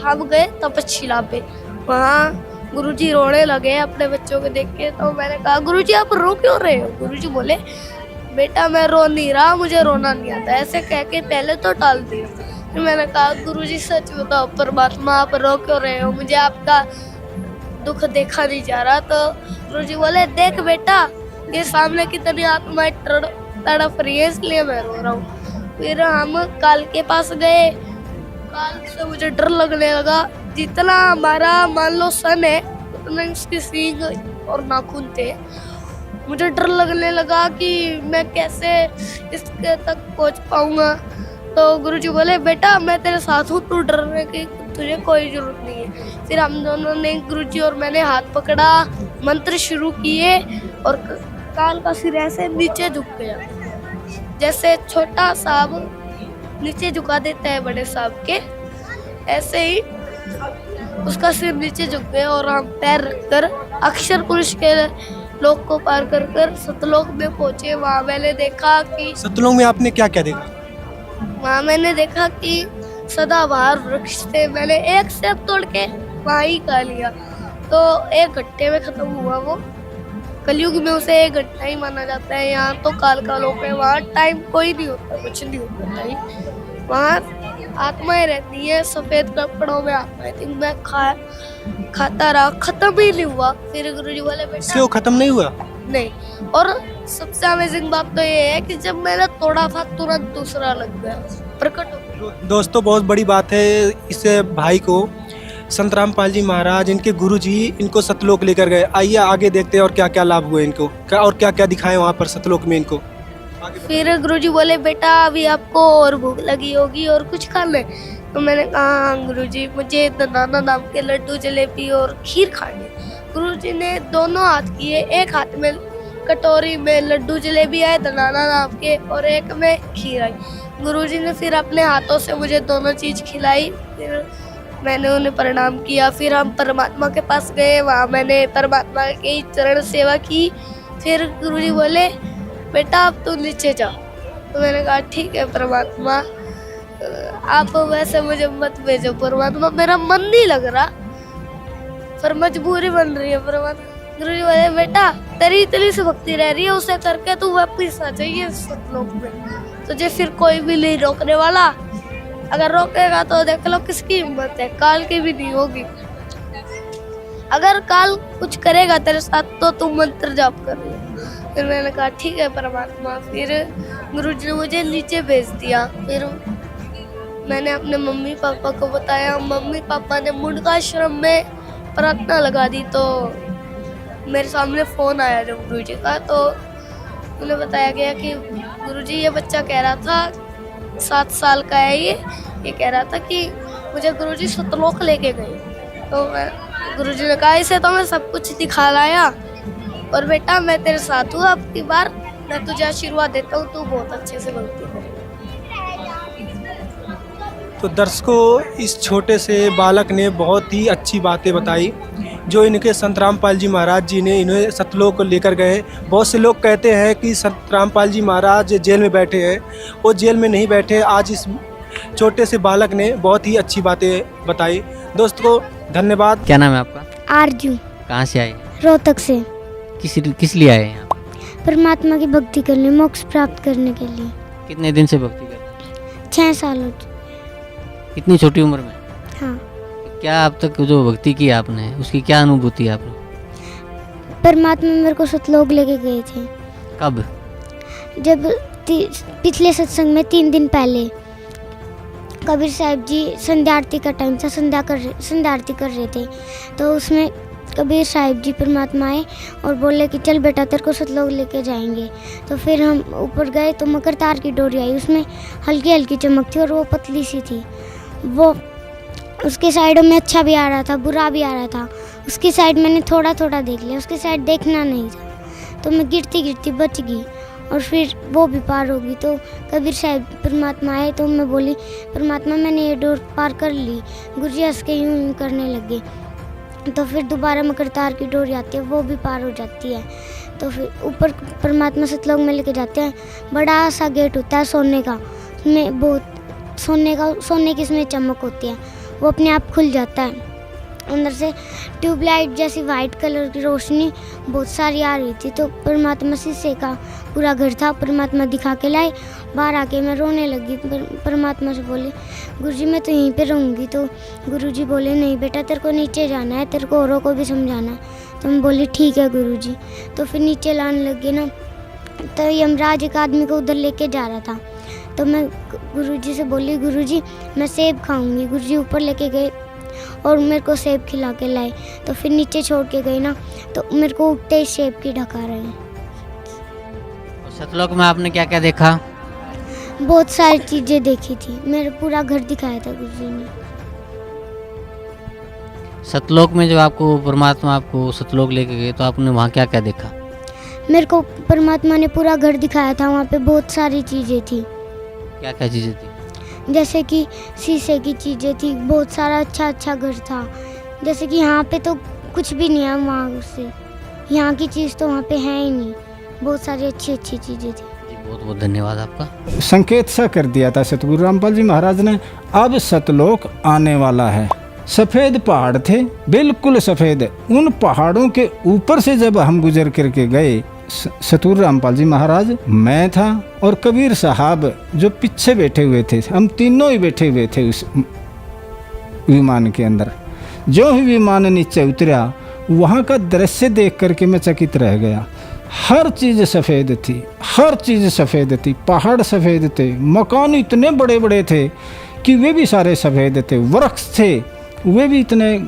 हम गए तपस्शिला पे। वहाँ गुरुजी रोने लगे अपने बच्चों को देख के। तो मैंने कहा गुरुजी आप रो क्यों रहे हो? गुरुजी बोले बेटा मैं रो नहीं रहा, मुझे रोना नहीं आता। ऐसे कह के पहले तो टाल दिया। फिर मैंने कहा गुरुजी सच बताओ परमात्मा आप रो क्यों रहे हो, मुझे आपका दुख देखा नहीं जा रहा। तो गुरुजी बोले देख बेटा ये सामने कितनी आत्माएं तड़प रही है, इसलिए मैं रो रहा हूँ। फिर हम काल के पास गए। काल से मुझे डर लगने लगा। जितना हमारा मान लो सन है उतना इसके सींग और नाखून थे। मुझे डर लगने लगा कि मैं कैसे इसके तक पहुंच पाऊंगा। तो गुरुजी बोले बेटा मैं तेरे साथ हूँ, तू डरने की तुझे कोई जरूरत नहीं है। फिर हम दोनों ने गुरुजी और मैंने हाथ पकड़ा, मंत्र शुरू किए और काल का सिर ऐसे नीचे झुक गया। जैसे छोटा सांप नीचे झुका देता है बड़े सांप के, ऐसे ही उसका सिर नीचे झुक गया और हम पैर रखकर अक्षर पुरुष के लोक को पार कर सतलोक में पहुंचे। वहाँ मैंने देखा कि सतलोक में आपने क्या क्या देखा? वहाँ मैंने देखा कि सदाबहार वृक्ष थे। मैंने एक सेब तोड़ के वहाँ ही खा लिया, तो एक घंटे में खत्म हुआ वो। कलयुग में उसे एक घंटा ही माना जाता है। यहाँ तो काल का लोक है, वहाँ टाइम कोई नहीं होता, कुछ नहीं होता टाइम। वहाँ आत्माएं रहती है, सफेद कपड़ों में आत्माएं थी। मैं खाता रहा, खत्म ही नहीं हुआ। फिर गुरुजी बोले बेटा वो खत्म नहीं हुआ? नहीं। और सबसे अमेजिंग बात तो ये है कि जब मैंने तोड़ा था तुरंत दूसरा लग गया, प्रकट हो गया। दोस्तों बहुत बड़ी बात है। इस भाई को संत रामपाल जी महाराज इनके गुरुजी इनको सतलोक लेकर गए। आइए आगे देखते हैं और क्या क्या लाभ हुए इनको, और क्या क्या दिखाए वहाँ पर सतलोक में इनको। फिर गुरुजी बोले बेटा अभी आपको और भूख लगी होगी और कुछ खा ले। तो मैंने कहा गुरुजी मुझे नाना नाम के लड्डू जलेबी और खीर खानी। गुरुजी ने दोनों हाथ किए, एक हाथ में कटोरी में लड्डू जलेबी आए नाना नाम के और एक में खीर आई। गुरुजी ने फिर अपने हाथों से मुझे दोनों चीज खिलाई। फिर मैंने उन्हें प्रणाम किया। फिर हम परमात्मा के पास गए, वहाँ मैंने परमात्मा की चरण सेवा की। फिर गुरुजी बोले बेटा अब तू नीचे जा। तो मैंने कहा ठीक है परमात्मा, आप वैसे मुझे मत भेजो परमात्मा, मेरा मन नहीं लग रहा, पर मजबूरी बन रही है परमात्मा। गुरुजी बोले बेटा तेरी इतनी सी भक्ति रह रही है, उसे करके तू वापिस आ जाइए सतलोक में। तुझे फिर कोई भी नहीं रोकने वाला, अगर रोकेगा तो देख लो किसकी हिम्मत है, काल की भी नहीं होगी। अगर काल कुछ करेगा तेरे साथ तो तू मंत्र जाप कर ले। फिर मैंने कहा ठीक है परमात्मा। फिर गुरुजी ने मुझे नीचे भेज दिया। फिर मैंने अपने मम्मी पापा को बताया, मम्मी पापा ने मुंडकाश्रम में प्रार्थना लगा दी। तो मेरे सामने फ़ोन आया जब गुरुजी का, तो उन्हें बताया गया कि गुरुजी ये बच्चा कह रहा था 7 साल का है, ये कह रहा था कि मुझे गुरुजी सतलोक लेके गए। तो गुरुजी ने कहा इसे तो मैं सब कुछ दिखा लाया, और बेटा मैं तेरे साथ हूँ, अब की बार मैं तुझे आशीर्वाद देता हूँ, तू बहुत अच्छे से भक्ति करे। तो दर्शकों, इस छोटे से बालक ने बहुत ही अच्छी बातें बताई जो इनके संत रामपाल जी महाराज जी ने इन्हें सतलोक लेकर गए। बहुत से लोग कहते हैं कि संत रामपाल जी महाराज जेल में बैठे हैं, वो जेल में नहीं बैठे। आज इस छोटे से बालक ने बहुत ही अच्छी बातें बताई। दोस्तों धन्यवाद। क्या नाम है आपका? आरजू। कहाँ से आए? रोहतक से। किस लिए आए हैं? परमात्मा की भक्ति करने, मोक्ष प्राप्त करने के लिए। कितने दिन से भक्ति कर रहे हैं? 6 साल हो चुके। इतनी छोटी उम्र में? हाँ। क्या अब तक जो भक्ति की आपने, उसकी क्या अनुभूति है आपने? परमात्मा मेरे को सतलोक लेके गए थे। कब? जब पिछले सत्संग में 3 दिन पहले कबीर साहब जी संध्या आरती का टाइम था, संध्या आरती कर रहे थे, तो उसमें कबीर साहब जी परमात्मा आए और बोले कि चल बेटा तेरे को सतलोक लेके जाएंगे। तो फिर हम ऊपर गए तो मकर तार की डोरी आई, उसमें हल्की हल्की चमक थी और वो पतली सी थी। वो उसके साइडों में अच्छा भी आ रहा था, बुरा भी आ रहा था। उसकी साइड मैंने थोड़ा थोड़ा देख लिया, उसकी साइड देखना नहीं था, तो मैं गिरती गिरती बच गई और फिर वो भी पार हो गई। तो कबीर साहब परमात्मा आए तो मैं बोली परमात्मा मैंने ये डोर पार कर ली। गुरुजी हंस के यूं करने लगे। तो फिर दोबारा मकर तार की डोरी आती है, वो भी पार हो जाती है। तो फिर ऊपर परमात्मा सतलोक में लेके जाते हैं। बड़ा सा गेट होता है सोने का, उसमें बहुत सोने की इसमें चमक होती है, वो अपने आप खुल जाता है। अंदर से ट्यूबलाइट जैसी वाइट कलर की रोशनी बहुत सारी आ रही थी। तो परमात्मा शीशे का पूरा घर था, परमात्मा दिखा के लाए। बाहर आके मैं रोने लगी, परमात्मा से बोली गुरुजी मैं तो यहीं पे रहूँगी। तो गुरुजी बोले नहीं बेटा तेरे को नीचे जाना है, तेरे को औरों को भी समझाना है। तो मैं बोली ठीक है गुरुजी। तो फिर नीचे लाने लगे ना, तो यमराज एक आदमी को उधर लेके जा रहा था। तो मैं गुरुजी से बोली गुरुजी मैं सेब खाऊंगी। गुरुजी ऊपर लेके गए और मेरे को सेब खिला के लाए। तो फिर नीचे छोड़ के गए ना, तो मेरे को उठते ही सेब की ढका रहे हैं। सतलोक में आपने क्या क्या देखा? बहुत सारी चीजें देखी थी, मेरा पूरा घर दिखाया था गुरुजी ने। सतलोक में जो आपको परमात्मा आपको सतलोक लेके गए, तो आपने वहाँ क्या क्या देखा? मेरे को परमात्मा ने पूरा घर दिखाया था, वहाँ पे बहुत सारी चीजें थी। क्या क्या चीज़ें थी? जैसे कि शीशे की चीज़ें थी, बहुत सारा अच्छा घर था। जैसे कि यहाँ पे तो कुछ भी नहीं है, वहाँ से यहाँ की चीज़ तो वहाँ पे है ही नहीं। बहुत सारी अच्छी चीज़ें थी। बहुत बहुत धन्यवाद आपका। संकेत सा कर दिया था सतगुरु रामपाल जी महाराज ने, अब सतलोक आने वाला है। सफ़ेद पहाड़ थे, बिल्कुल सफ़ेद। उन पहाड़ों के ऊपर से जब हम गुजर करके गए, सतगुरु रामपाल जी महाराज, मैं था और कबीर साहब जो पीछे बैठे हुए थे, हम तीनों ही बैठे हुए थे उस विमान के अंदर। जो ही विमान नीचे उतरा, वहाँ का दृश्य देख करके मैं चकित रह गया। हर चीज़ सफ़ेद थी, हर चीज़ सफ़ेद थी। पहाड़ सफ़ेद थे, मकान इतने बड़े बड़े थे कि वे भी सारे सफ़ेद थे। वृक्ष थे, वे भी इतने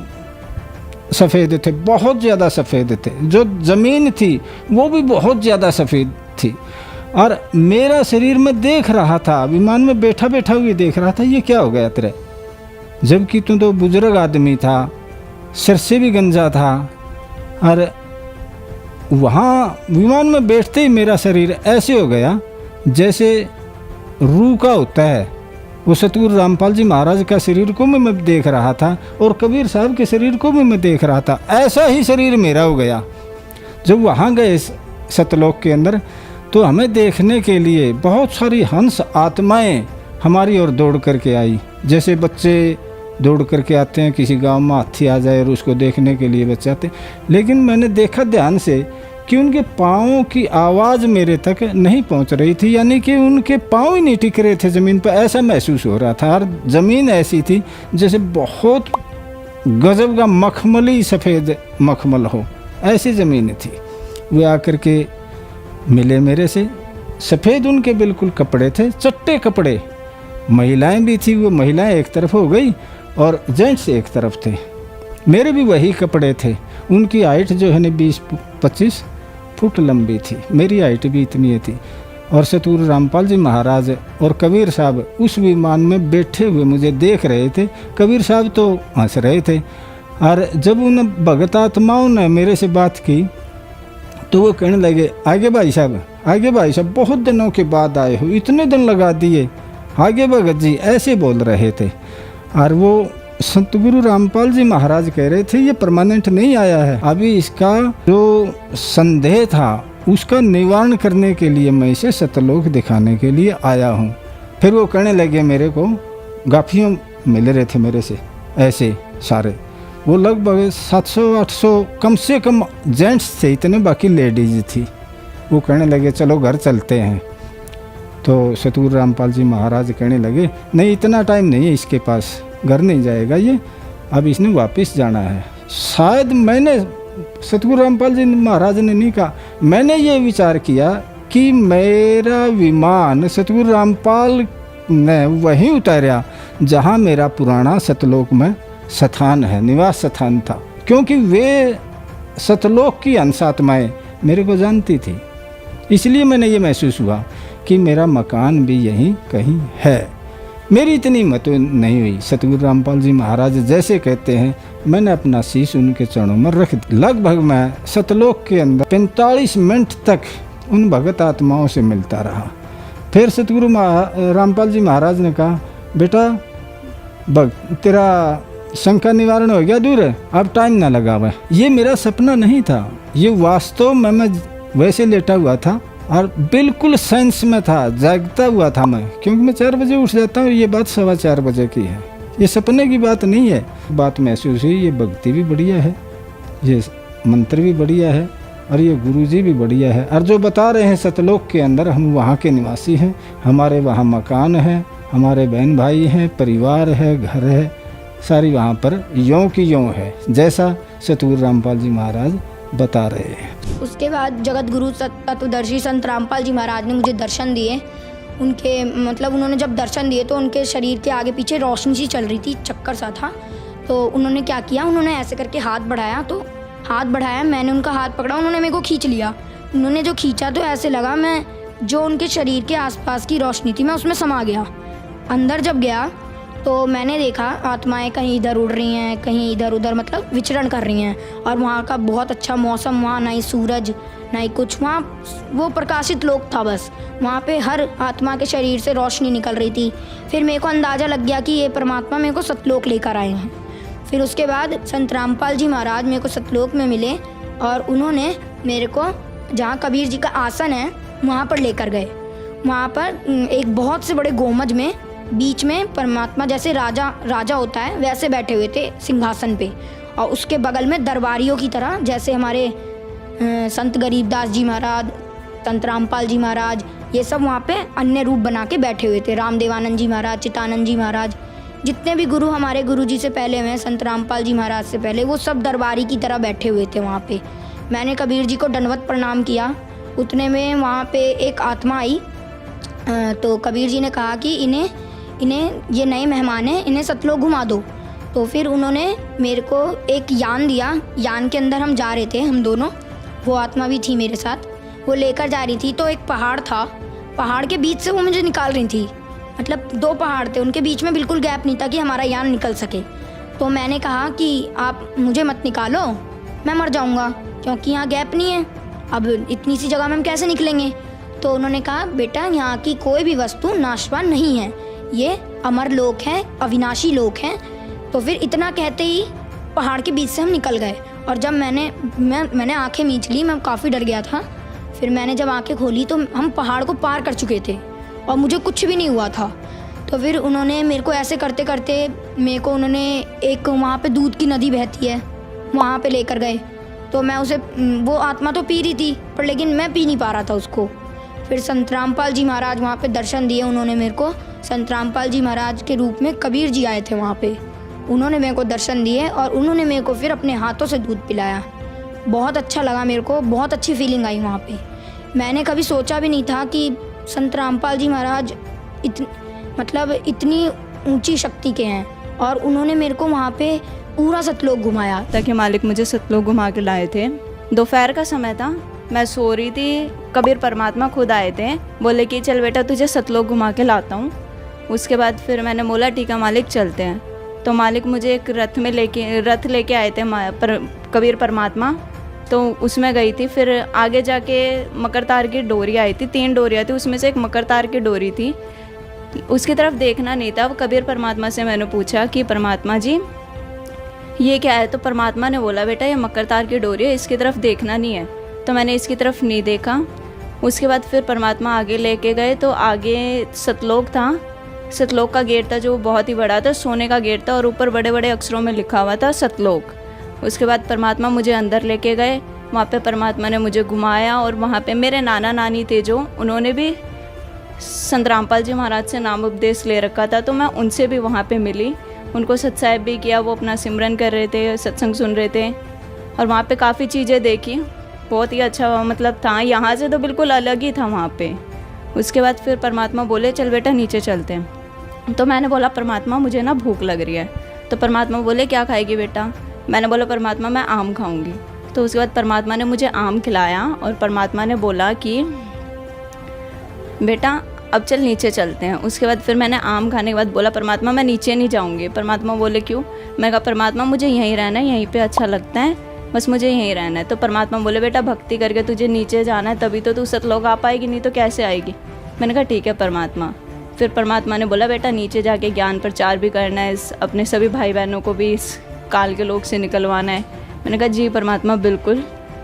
सफ़ेद थे, बहुत ज़्यादा सफ़ेद थे। जो ज़मीन थी वो भी बहुत ज़्यादा सफ़ेद थी। और मेरा शरीर में देख रहा था, विमान में बैठा बैठा हुए देख रहा था, ये क्या हो गया तेरे? जबकि तू तो बुजुर्ग आदमी था, सिर से भी गंजा था। और वहाँ विमान में बैठते ही मेरा शरीर ऐसे हो गया जैसे रूह का होता है। वो सतगुरु रामपाल जी महाराज का शरीर को मैं देख रहा था और कबीर साहब के शरीर को भी मैं देख रहा था। ऐसा ही शरीर मेरा हो गया। जब वहाँ गए सतलोक के अंदर, तो हमें देखने के लिए बहुत सारी हंस आत्माएं हमारी ओर दौड़ करके आई। जैसे बच्चे दौड़ करके आते हैं, किसी गांव में हाथी आ जाए और उसको देखने के लिए बच्चे आते। लेकिन मैंने देखा ध्यान से कि उनके पाँवों की आवाज़ मेरे तक नहीं पहुंच रही थी, यानी कि उनके पाँव ही नहीं टिक रहे थे ज़मीन पर, ऐसा महसूस हो रहा था। और ज़मीन ऐसी थी जैसे बहुत गजब का मखमली सफ़ेद मखमल हो, ऐसी ज़मीन थी। वे आकर के मिले मेरे से सफ़ेद उनके बिल्कुल कपड़े थे, चट्टे कपड़े। महिलाएं भी थी, वो महिलाएं एक तरफ हो गई और जेंट्स एक तरफ थे। मेरे भी वही कपड़े थे। उनकी हाइट जो है ना 20-25 फुट लंबी थी, मेरी हाइट भी इतनी थी। और सतगुरु रामपाल जी महाराज और कबीर साहब उस विमान में बैठे हुए मुझे देख रहे थे। कबीर साहब तो हंस रहे थे। और जब उन भगत आत्माओं ने मेरे से बात की तो वो कहने लगे, आगे भाई साहब, आगे भाई साहब, बहुत दिनों के बाद आए हो, इतने दिन लगा दिए, आगे भगत जी, ऐसे बोल रहे थे। और वो सतगुरु रामपाल जी महाराज कह रहे थे ये परमानेंट नहीं आया है, अभी इसका जो संदेह था उसका निवारण करने के लिए मैं इसे सतलोक दिखाने के लिए आया हूँ। फिर वो कहने लगे, मेरे को गाफियों मिल रहे थे मेरे से ऐसे सारे, वो लगभग 700-800 कम से कम जेंट्स थे इतने, बाकी लेडीज थी। वो कहने लगे चलो घर चलते हैं। तो सतगुरु रामपाल जी महाराज कहने लगे, नहीं इतना टाइम नहीं है इसके पास, घर नहीं जाएगा ये, अब इसने वापस जाना है। शायद मैंने, सतगुरु रामपाल जी महाराज ने नहीं कहा, मैंने ये विचार किया कि मेरा विमान सतगुरु रामपाल ने वहीं उतारा जहाँ मेरा पुराना सतलोक में स्थान है, निवास स्थान था, क्योंकि वे सतलोक की अंशात्माएँ मेरे को जानती थी। इसलिए मैंने ये महसूस हुआ कि मेरा मकान भी यहीं कहीं है। मेरी इतनी हिम्मत नहीं हुई। सतगुरु रामपाल जी महाराज जैसे कहते हैं, मैंने अपना शीश उनके चरणों में रख दिया। लगभग मैं सतलोक के अंदर 45 मिनट तक उन भगत आत्माओं से मिलता रहा। फिर सतगुरु रामपाल जी महाराज ने कहा, बेटा तेरा शंका निवारण हो गया दूर, अब टाइम ना लगा हुआ। ये मेरा सपना नहीं था, ये वास्तव में मैं वैसे लेटा हुआ था और बिल्कुल साइंस में था, जागता हुआ था मैं, क्योंकि मैं 4 बजे उठ जाता हूँ। ये बात 4:15 बजे की है, ये सपने की बात नहीं है। बात महसूस हुई, ये भक्ति भी बढ़िया है, ये मंत्र भी बढ़िया है और ये गुरुजी भी बढ़िया है। और जो बता रहे हैं सतलोक के अंदर हम वहाँ के निवासी हैं, हमारे वहाँ मकान है, हमारे बहन भाई हैं, परिवार है, घर है, सारी वहाँ पर यों की यों है जैसा सतगुरु रामपाल जी महाराज बता रहे हैं। उसके बाद जगत गुरु तत्वदर्शी संत रामपाल जी महाराज ने मुझे दर्शन दिए। उनके मतलब उन्होंने जब दर्शन दिए तो उनके शरीर के आगे पीछे रोशनी सी चल रही थी, चक्कर सा था। तो उन्होंने क्या किया, उन्होंने ऐसे करके हाथ बढ़ाया, तो हाथ बढ़ाया, मैंने उनका हाथ पकड़ा, उन्होंने मेरे को खींच लिया। उन्होंने जो खींचा तो ऐसे लगा मैं जो उनके शरीर के आसपास की रोशनी थी मैं उसमें समा गया। अंदर जब गया तो मैंने देखा आत्माएं कहीं इधर उड़ रही हैं, कहीं इधर उधर मतलब विचरण कर रही हैं। और वहाँ का बहुत अच्छा मौसम, वहाँ ना ही सूरज ना ही कुछ, वहाँ वो प्रकाशित लोक था बस। वहाँ पे हर आत्मा के शरीर से रोशनी निकल रही थी। फिर मेरे को अंदाज़ा लग गया कि ये परमात्मा मेरे को सतलोक लेकर आए हैं। फिर उसके बाद संत रामपाल जी महाराज मेरे को सतलोक में मिले और उन्होंने मेरे को जहाँ कबीर जी का आसन है वहाँ पर लेकर गए। वहाँ पर एक बहुत से बड़े गोमज में बीच में परमात्मा जैसे राजा होता है वैसे बैठे हुए थे सिंहासन पे, और उसके बगल में दरबारियों की तरह जैसे हमारे संत गरीबदास जी महाराज, संत रामपाल जी महाराज, ये सब वहाँ पे अन्य रूप बना के बैठे हुए थे। रामदेवानंद जी महाराज, चितानंद जी महाराज, जितने भी गुरु हमारे गुरु जी से पहले हुए, संत रामपाल जी महाराज से पहले, वो सब दरबारी की तरह बैठे हुए थे वहाँ पे। मैंने कबीर जी को दंडवत प्रणाम किया। उतने में वहाँ पे एक आत्मा आई, तो कबीर जी ने कहा कि इन्हें ये नए मेहमान हैं, इन्हें सतलोक घुमा दो। तो फिर उन्होंने मेरे को एक यान दिया। यान के अंदर हम जा रहे थे, हम दोनों, वो आत्मा भी थी मेरे साथ, वो लेकर जा रही थी। तो एक पहाड़ था, पहाड़ के बीच से वो मुझे निकाल रही थी। मतलब 2 पहाड़ थे, उनके बीच में बिल्कुल गैप नहीं था कि हमारा यान निकल सके। तो मैंने कहा कि आप मुझे मत निकालो, मैं मर जाऊँगा, क्योंकि यहाँ गैप नहीं है, अब इतनी सी जगह में हम कैसे निकलेंगे। तो उन्होंने कहा, बेटा यहाँ की कोई भी वस्तु नाशवान नहीं है, ये अमर लोक है, अविनाशी लोक है। तो फिर इतना कहते ही पहाड़ के बीच से हम निकल गए। और जब मैंने आंखें मींच ली, मैं काफ़ी डर गया था। फिर मैंने जब आंखें खोली तो हम पहाड़ को पार कर चुके थे और मुझे कुछ भी नहीं हुआ था। तो फिर उन्होंने मेरे को ऐसे करते करते मेरे को उन्होंने एक वहाँ पे दूध की नदी बहती है वहाँ पे लेकर गए। तो मैं उसे, वो आत्मा तो पी रही थी पर लेकिन मैं पी नहीं पा रहा था उसको। फिर संत रामपाल जी महाराज वहाँ पे दर्शन दिए उन्होंने मेरे को। संत रामपाल जी महाराज के रूप में कबीर जी आए थे वहाँ पे, उन्होंने मेरे को दर्शन दिए और उन्होंने मेरे को फिर अपने हाथों से दूध पिलाया। बहुत अच्छा लगा मेरे को, बहुत अच्छी फीलिंग आई वहाँ पे। मैंने कभी सोचा भी नहीं था कि संत रामपाल जी महाराज मतलब इतनी ऊंची शक्ति के हैं और उन्होंने मेरे को वहाँ पे पूरा सतलोक घुमाया। ताकि मालिक मुझे सतलोक घुमा के लाए थे। दोपहर का समय था, मैं सो रही थी, कबीर परमात्मा खुद आए थे, बोले कि चल बेटा तुझे सतलोक घुमा के लाता हूँ। उसके बाद फिर मैंने बोला ठीक है मालिक चलते हैं। तो मालिक मुझे एक रथ लेके आए थे कबीर परमात्मा, तो उसमें गई थी। फिर आगे जाके मकर तार की डोरी आई थी, 3 डोरियाँ थी, उसमें से एक मकर तार की डोरी थी। उसकी तरफ देखना नहीं था। कबीर परमात्मा से मैंने पूछा कि परमात्मा जी ये क्या है? तो परमात्मा ने बोला बेटा ये मकर तार की डोरी है, इसकी तरफ देखना नहीं है। तो मैंने इसकी तरफ नहीं देखा। उसके बाद फिर परमात्मा आगे लेके गए, तो आगे सतलोक था। सतलोक का गेट था जो बहुत ही बड़ा था, सोने का गेट था और ऊपर बड़े बड़े अक्षरों में लिखा हुआ था सतलोक। उसके बाद परमात्मा मुझे अंदर लेके गए, वहाँ पे परमात्मा ने मुझे घुमाया और वहाँ पे मेरे नाना नानी थे जो उन्होंने भी संत रामपाल जी महाराज से नाम उपदेश ले रखा था, तो मैं उनसे भी वहाँ पे मिली, उनको सत्साहिब भी किया। वो अपना सिमरन कर रहे थे, सत्संग सुन रहे थे और वहाँ पे काफ़ी चीज़ें देखी, बहुत ही अच्छा मतलब था। यहाँ से तो बिल्कुल अलग ही था वहाँ पे। उसके बाद फिर परमात्मा बोले चल बेटा नीचे चलते हैं। तो मैंने बोला परमात्मा मुझे ना भूख लग रही है। तो परमात्मा बोले क्या खाएगी बेटा? मैंने बोला परमात्मा मैं आम खाऊंगी। तो उसके बाद परमात्मा ने मुझे आम खिलाया और परमात्मा ने बोला कि बेटा अब चल नीचे चलते हैं। उसके बाद फिर मैंने आम खाने के बाद बोला परमात्मा मैं नीचे नहीं जाऊंगी। परमात्मा बोले क्यों? मैं कहा परमात्मा मुझे यहीं रहना है, यहीं पे अच्छा लगता है, बस मुझे यहीं रहना है। तो परमात्मा बोले बेटा भक्ति करके तुझे नीचे जाना है, तभी तो तू सतलोक आ पाएगी, नहीं तो कैसे आएगी? मैंने कहा ठीक है परमात्मा। फिर परमात्मा ने बोला बेटा नीचे जाके ज्ञान प्रचार भी करना है, अपने सभी भाई बहनों को भी इस काल के लोग से निकलवाना है। मैंने कहा जी परमात्मा बिल्कुल।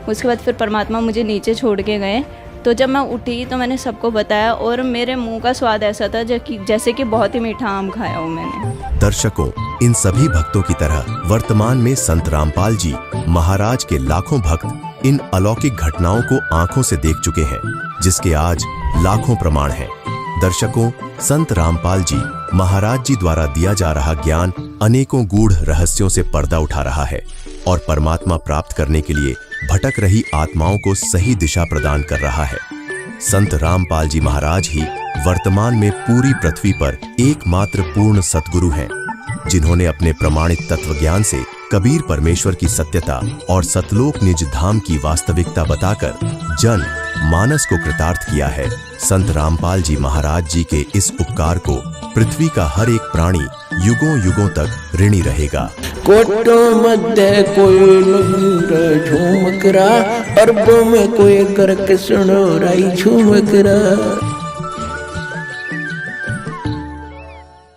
उसके बाद फिर परमात्मा मुझे नीचे छोड़ के गए। तो जब मैं उठी तो मैंने सबको बताया और मेरे मुंह का स्वाद ऐसा था जैसे कि बहुत ही मीठा आम खाया हो मैंने। दर्शकों, इन सभी भक्तों की तरह वर्तमान में संत रामपाल जी महाराज के लाखों भक्त इन अलौकिक घटनाओं को आंखों से देख चुके हैं, जिसके आज लाखों प्रमाण हैं। दर्शकों, संत रामपाल जी महाराज जी द्वारा दिया जा रहा ज्ञान अनेकों गूढ़ रहस्यों से पर्दा उठा रहा है और परमात्मा प्राप्त करने के लिए भटक रही आत्माओं को सही दिशा प्रदान कर रहा है। संत रामपाल जी महाराज ही वर्तमान में पूरी पृथ्वी पर एकमात्र पूर्ण सतगुरु हैं, जिन्होंने अपने प्रमाणित तत्व ज्ञान से कबीर परमेश्वर की सत्यता और सतलोक निज धाम की वास्तविकता बताकर जन मानस को कृतार्थ किया है। संत रामपाल जी महाराज जी के इस उपकार को पृथ्वी का हर एक प्राणी युगों युगों तक ऋणी रहेगा। कोटो मध्य कोई लूर झूमकरा, अरबों में कोई करके सुनो राई झूमकरा।